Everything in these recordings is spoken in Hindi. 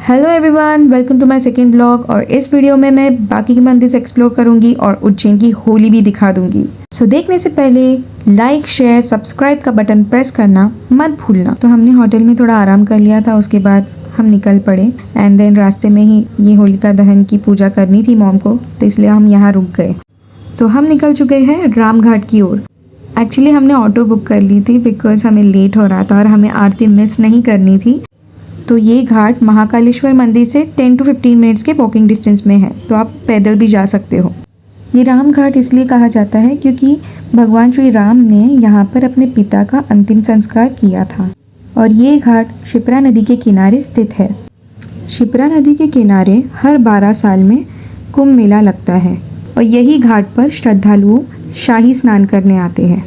Hello everyone, welcome to my second blog. और इस वीडियो में मैं बाकी के मंदिर से एक्सप्लोर करूंगी और उज्जैन की होली भी दिखा दूंगी। सो देखने से पहले लाइक शेयर सब्सक्राइब का बटन प्रेस करना मत भूलना। तो हमने होटल में थोड़ा आराम कर लिया था, उसके बाद हम निकल पड़े एंड देन रास्ते में ही ये होलिका दहन की पूजा करनी थी मॉम को, तो इसलिए हम यहाँ रुक गए। तो हम निकल चुके हैं रामघाट की ओर। एक्चुअली हमने ऑटो बुक कर ली थी बिकॉज हमें लेट हो रहा था और हमें आरती मिस नहीं करनी थी। तो ये घाट महाकालेश्वर मंदिर से 10 to 15 मिनट्स के वॉकिंग डिस्टेंस में है, तो आप पैदल भी जा सकते हो। ये राम घाट इसलिए कहा जाता है क्योंकि भगवान श्री राम ने यहाँ पर अपने पिता का अंतिम संस्कार किया था। और ये घाट क्षिप्रा नदी के किनारे स्थित है। क्षिप्रा नदी के किनारे हर 12 साल में कुंभ मेला लगता है और यही घाट पर श्रद्धालुओं शाही स्नान करने आते हैं।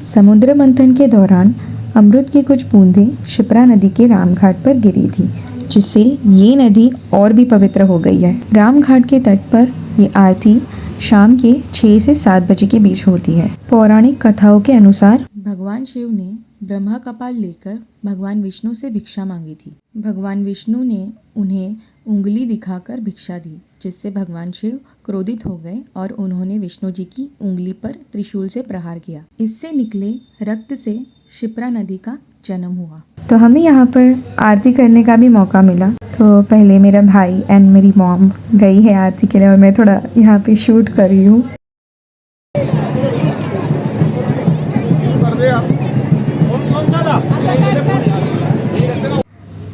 समुद्र मंथन के दौरान अमृत की कुछ बूंदें क्षिप्रा नदी के रामघाट पर गिरी थी, जिससे ये नदी और भी पवित्र हो गई है। रामघाट के तट पर ये आरती शाम के 6 से 7 बजे के बीच होती है। पौराणिक कथाओं के अनुसार भगवान शिव ने ब्रह्मा कपाल लेकर भगवान विष्णु से भिक्षा मांगी थी। भगवान विष्णु ने उन्हें उंगली दिखाकर भिक्षा दी, जिससे भगवान शिव क्रोधित हो गए और उन्होंने विष्णु जी की उंगली पर त्रिशूल से प्रहार किया। इससे निकले रक्त से क्षिप्रा नदी का जन्म हुआ। तो हमें यहाँ पर आरती करने का भी मौका मिला। तो पहले मेरा भाई एंड मेरी मॉम गई है आरती के लिए और मैं थोड़ा यहाँ पे शूट कर रही हूँ।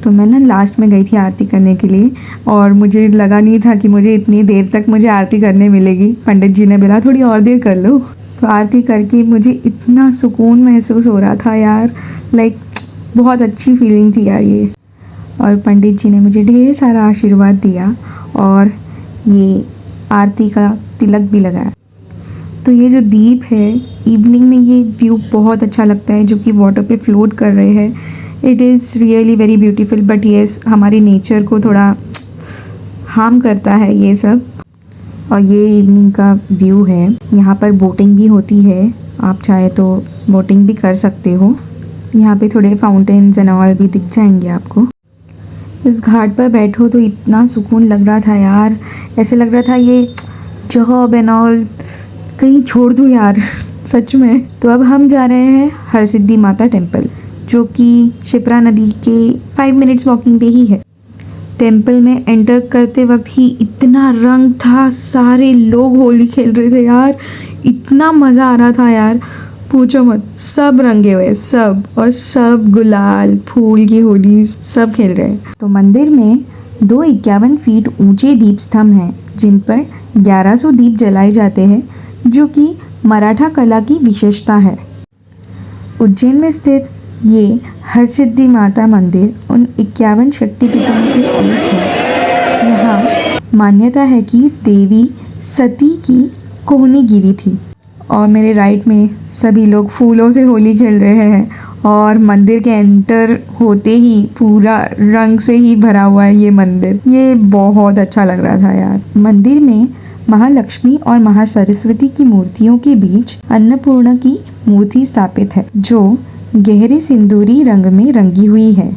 तो मैं ना लास्ट में गई थी आरती करने के लिए और मुझे लगा नहीं था कि मुझे इतनी देर तक मुझे आरती करने मिलेगी। पंडित जी ने बोला थोड़ी और देर कर लो। तो आरती करके मुझे इतना सुकून महसूस हो रहा था यार, लाइक बहुत अच्छी फीलिंग थी यार ये। और पंडित जी ने मुझे ढेर सारा आशीर्वाद दिया और ये आरती का तिलक भी लगाया। तो ये जो दीप है, इवनिंग में ये व्यू बहुत अच्छा लगता है जो कि वाटर पे फ्लोट कर रहे हैं। It is really very beautiful, but yes हमारे नेचर को थोड़ा हार्म करता है ये सब। और ये इवनिंग का व्यू है। यहाँ पर बोटिंग भी होती है, आप चाहे तो बोटिंग भी कर सकते हो। यहाँ पे थोड़े फाउंटेन्स एंड ऑल भी दिख जाएंगे आपको। इस घाट पर बैठो तो इतना सुकून लग रहा था यार, ऐसे लग रहा था ये जॉब एंड ऑल कहीं छोड़ दूँ यार सच में। तो अब हम जा रहे हैं हरसिद्धि माता टेम्पल, जो कि क्षिप्रा नदी के 5 मिनट्स वॉकिंग पे ही है। टेम्पल में एंटर करते वक्त ही इतना रंग था, सारे लोग होली खेल रहे थे यार, इतना मज़ा आ रहा था यार, पूछो मत। सब रंगे हुए सब, और सब गुलाल फूल की होली सब खेल रहे हैं। तो मंदिर में 2 51 फीट ऊंचे दीप स्तंभ हैं, जिन पर 1100 दीप जलाए जाते हैं, जो कि मराठा कला की विशेषता है। उज्जैन में स्थित ये हरसिद्धि माता मंदिर उन 51 शक्तिपीठों में से एक है। यहाँ मान्यता है कि देवी सती की कोहनी गिरी थी। और मेरे राइट में सभी लोग फूलों से होली खेल रहे हैं और मंदिर के एंटर होते ही पूरा रंग से ही भरा हुआ है ये मंदिर। ये बहुत अच्छा लग रहा था यार। मंदिर में महालक्ष्मी और महासरस्वती की मूर्तियों के बीच अन्नपूर्णा की मूर्ति स्थापित है, जो गहरे सिंदूरी रंग में रंगी हुई है।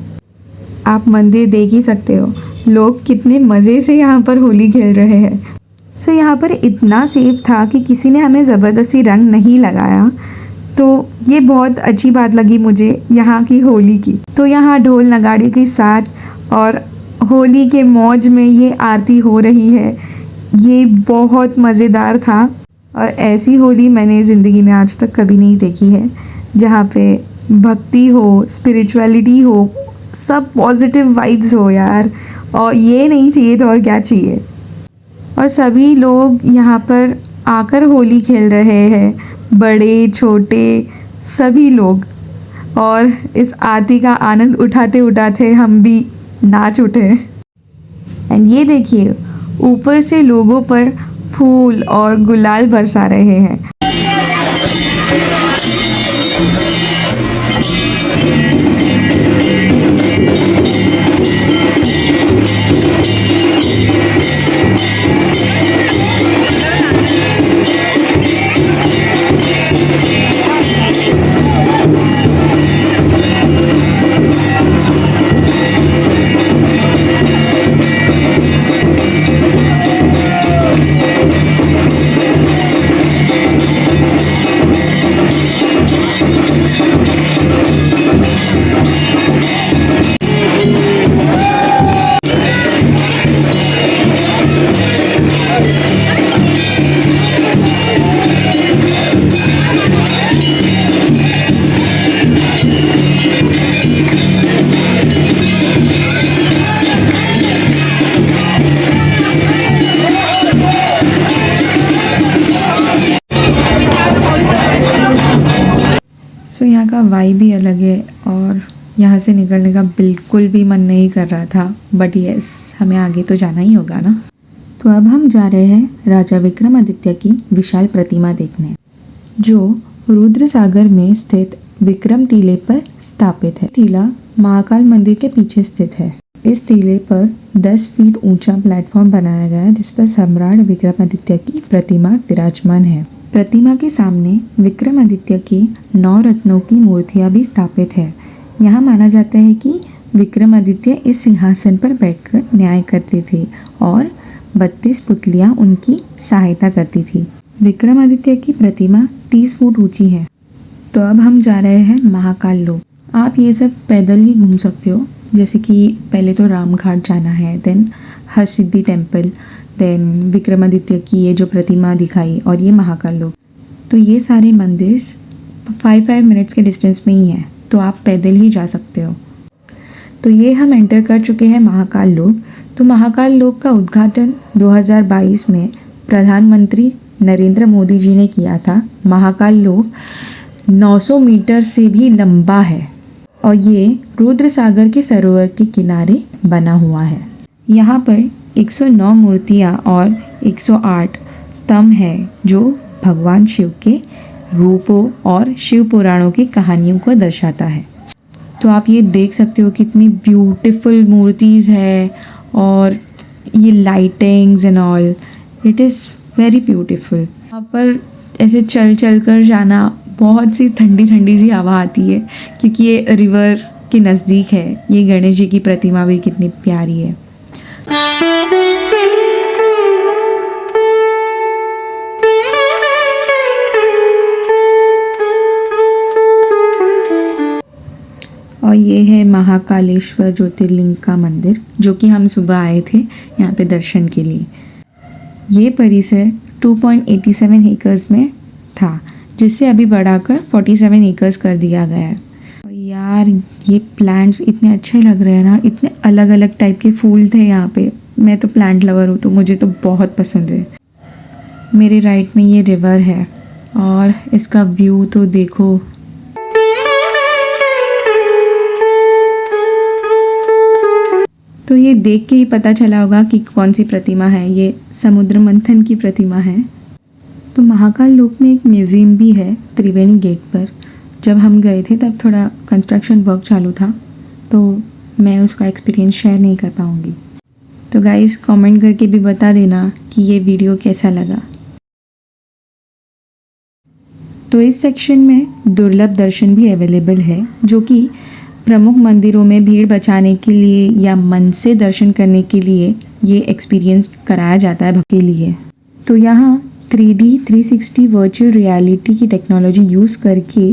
आप मंदिर देख ही सकते हो, लोग कितने मज़े से यहाँ पर होली खेल रहे हैं। सो यहाँ पर इतना सेफ था कि किसी ने हमें ज़बरदस्ती रंग नहीं लगाया, तो ये बहुत अच्छी बात लगी मुझे यहाँ की होली की। तो यहाँ ढोल नगाड़े के साथ और होली के मौज में ये आरती हो रही है, ये बहुत मज़ेदार था। और ऐसी होली मैंने ज़िंदगी में आज तक कभी नहीं देखी है, जहाँ पे भक्ति हो, स्पिरिचुअलिटी हो, सब पॉजिटिव वाइब्स हो यार। और ये नहीं चाहिए तो और क्या चाहिए। और सभी लोग यहाँ पर आकर होली खेल रहे हैं, बड़े छोटे सभी लोग। और इस आरती का आनंद उठाते उठाते हम भी नाच उठे। एंड ये देखिए, ऊपर से लोगों पर फूल और गुलाल बरसा रहे हैं। का वाइब भी अलग है और यहाँ से निकलने का बिल्कुल भी मन नहीं कर रहा था, बट यस हमें आगे तो जाना ही होगा ना। तो अब हम जा रहे हैं राजा विक्रमादित्य की विशाल प्रतिमा देखने, जो रुद्र सागर में स्थित विक्रम टीले पर स्थापित है। टीला महाकाल मंदिर के पीछे स्थित है। इस टीले पर 10 फीट ऊंचा प्लेटफॉर्म बनाया गया है जिस पर सम्राट विक्रमादित्य की प्रतिमा विराजमान है। प्रतिमा के सामने विक्रमादित्य की 9 रत्नों की मूर्तियां भी स्थापित है। यहाँ माना जाता है कि विक्रमादित्य इस सिंहासन पर बैठकर न्याय करते थे और 32 पुतलियाँ उनकी सहायता करती थी। विक्रमादित्य की प्रतिमा 30 फुट ऊंची है। तो अब हम जा रहे हैं महाकाल लोक। आप ये सब पैदल ही घूम सकते हो, जैसे कि पहले तो रामघाट जाना है, then Harsiddhi temple, then Vikramaditya की ये जो प्रतिमा दिखाई और ये महाकाल लोक। तो ये सारे मंदिर 5 मिनट्स के डिस्टेंस में ही हैं, तो आप पैदल ही जा सकते हो। तो ये हम एंटर कर चुके हैं महाकाल लोक। तो महाकाल लोक का उद्घाटन 2022 में प्रधानमंत्री नरेंद्र मोदी जी ने किया था। महाकाल लोक 900 मीटर से भी लंबा है और ये रुद्र सागर के सरोवर के किनारे बना हुआ है। यहाँ पर 109 मूर्तियाँ और 108 स्तंभ हैं जो भगवान शिव के रूपों और शिव पुराणों की कहानियों को दर्शाता है। तो आप ये देख सकते हो कितनी ब्यूटीफुल मूर्तिज़ है और ये lightings and all, it is very beautiful. यहाँ पर ऐसे चल चल कर जाना, बहुत सी ठंडी ठंडी सी हवा आती है क्योंकि ये रिवर के नज़दीक है। ये गणेश जी की प्रतिमा भी कितनी प्यारी है। और ये है महाकालेश्वर ज्योतिर्लिंग का मंदिर, जो कि हम सुबह आए थे यहाँ पे दर्शन के लिए। ये परिसर 2.87 एकर्स में था, जिससे अभी बढ़ाकर 47 एकर्स कर दिया गया है। और यार ये प्लांट्स इतने अच्छे लग रहे हैं ना, इतने अलग अलग टाइप के फूल थे यहाँ पे। मैं तो प्लांट लवर हूँ तो मुझे तो बहुत पसंद है। मेरे राइट में ये रिवर है और इसका व्यू तो देखो। तो ये देख के ही पता चला होगा कि कौन सी प्रतिमा है। ये समुद्र मंथन की प्रतिमा है। तो महाकाल लोक में एक म्यूज़ियम भी है त्रिवेणी गेट पर। जब हम गए थे तब थोड़ा कंस्ट्रक्शन वर्क चालू था, तो मैं उसका एक्सपीरियंस शेयर नहीं कर पाऊँगी। तो गाइस कमेंट करके भी बता देना कि ये वीडियो कैसा लगा। तो इस सेक्शन में दुर्लभ दर्शन भी अवेलेबल है, जो कि प्रमुख मंदिरों में भीड़ बचाने के लिए या मन से दर्शन करने के लिए ये एक्सपीरियंस कराया जाता है भक्त के लिए। तो यहाँ 3D 360 वर्चुअल रियलिटी की टेक्नोलॉजी यूज़ करके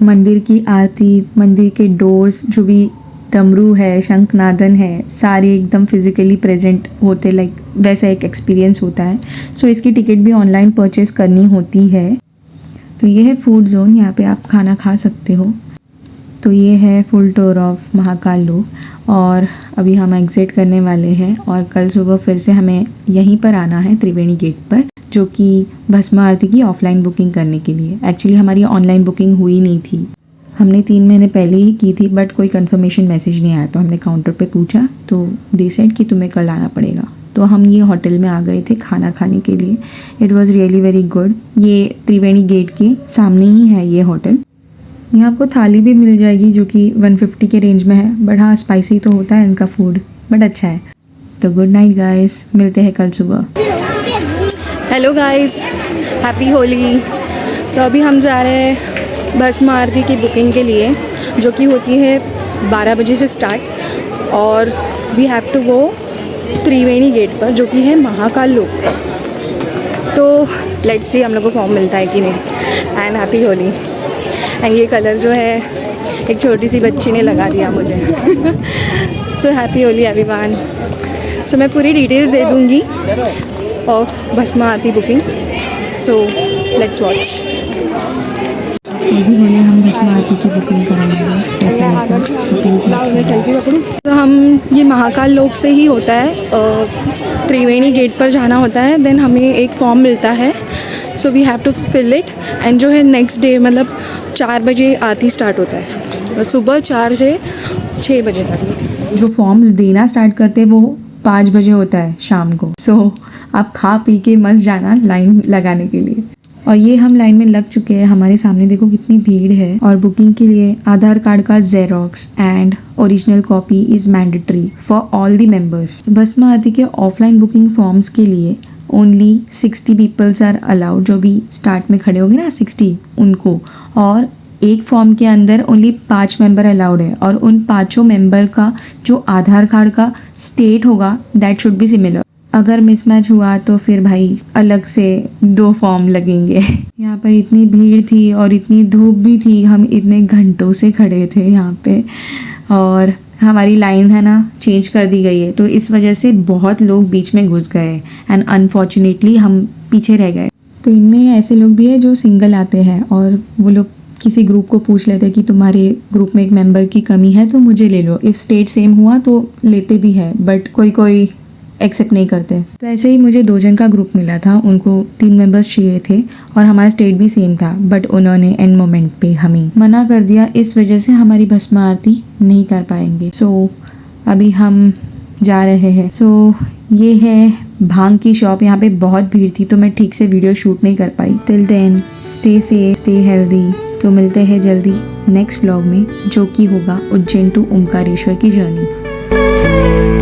मंदिर की आरती, मंदिर के डोर्स, जो भी डमरू है, शंखनादन है, सारे एकदम फिजिकली प्रेजेंट होते, लाइक वैसा एक एक्सपीरियंस होता है। सो इसकी टिकट भी ऑनलाइन परचेज़ करनी होती है। तो ये है फूड जोन, यहाँ पे आप खाना खा सकते हो। तो ये है फुल टूर ऑफ महाकाल लोक और अभी हम एग्ज़िट करने वाले हैं और कल सुबह फिर से हमें यहीं पर आना है त्रिवेणी गेट पर, जो कि भस्म आरती की ऑफलाइन बुकिंग करने के लिए। एक्चुअली हमारी ऑनलाइन बुकिंग हुई नहीं थी, हमने 3 महीने पहले ही की थी, बट कोई कंफर्मेशन मैसेज नहीं आया। तो हमने काउंटर पे पूछा तो दे सेड कि तुम्हें कल आना पड़ेगा। तो हम ये होटल में आ गए थे खाना खाने के लिए। It was really very good. ये त्रिवेणी गेट के सामने ही है ये होटल। यहाँ आपको थाली भी मिल जाएगी जो कि 150 के रेंज में है, बट हाँ स्पाइसी तो होता है इनका फूड, बट अच्छा है। तो गुड नाइट गाइस, मिलते हैं कल सुबह। Hello guys, happy Holi. तो अभी हम जा रहे हैं भस्म आरती की बुकिंग के लिए, जो कि होती है 12 बजे से स्टार्ट, और we have to go Triveni gate पर, जो कि है महाकाल लोक का। तो लेट्स सी हम लोग को फॉर्म मिलता है कि नहीं। And happy Holi. एंड ये कलर जो है एक छोटी सी बच्ची ने लगा दिया मुझे। So happy Holi everyone. So मैं पूरी डिटेल्स दे दूँगी of Bhasma Aarti booking. So let's watch. ये भी बोले हम भस्म आरती की बुकिंग कराएंगे, तो हम ये महाकाल लोक से ही होता है, त्रिवेणी गेट पर जाना होता है। देन हमें एक फॉर्म मिलता है, so we have to fill it. And जो है नेक्स्ट डे, मतलब 4 बजे आरती स्टार्ट होता है, और सुबह 4 से 6 बजे तक। जो फॉर्म्स देना स्टार्ट करते हैं वो 5 बजे होता है शाम को। सो आप खा पी के मस्त जाना लाइन लगाने के लिए। और ये हम लाइन में लग चुके हैं, हमारे सामने देखो कितनी भीड़ है। और बुकिंग के लिए आधार कार्ड का xerox and original copy is mandatory for all the members. भस्म आरती के ऑफलाइन बुकिंग फॉर्म्स के लिए ओनली 60 पीपल्स आर अलाउड, जो भी स्टार्ट में खड़े होंगे ना 60 उनको। और एक फॉर्म के अंदर ओनली 5 मेंबर अलाउड है, और उन 5 मेंबर का जो आधार कार्ड का स्टेट होगा दैट शुड बी सिमिलर। अगर मिसमैच हुआ तो फिर भाई अलग से 2 फॉर्म लगेंगे। यहाँ पर इतनी भीड़ थी और इतनी धूप भी थी, हम इतने घंटों से खड़े थे यहाँ पे, और हमारी लाइन है ना चेंज कर दी गई है, तो इस वजह से बहुत लोग बीच में घुस गए एंड अनफॉर्चुनेटली हम पीछे रह गए। तो इनमें ऐसे लोग भी हैं जो सिंगल आते हैं और वो लोग किसी ग्रुप को पूछ लेते हैं कि तुम्हारे ग्रुप में एक मेंबर की कमी है तो मुझे ले लो। इफ़ स्टेट सेम हुआ तो लेते भी हैं, बट कोई एक्सेप्ट नहीं करते। तो ऐसे ही मुझे 2 जन का ग्रुप मिला था, उनको 3 मेंबर्स चाहिए थे और हमारा स्टेट भी सेम था, बट उन्होंने एंड मोमेंट पे हमें मना कर दिया। इस वजह से हमारी भस्म आरती नहीं कर पाएंगे। सो अभी हम जा रहे हैं। सो ये है भांग की शॉप। यहाँ पे बहुत भीड़ थी तो मैं ठीक से वीडियो शूट नहीं कर पाई। Till then stay safe, stay healthy. तो मिलते हैं जल्दी नेक्स्ट व्लॉग में, जो कि होगा उज्जैन टू ओमकारेश्वर की जर्नी।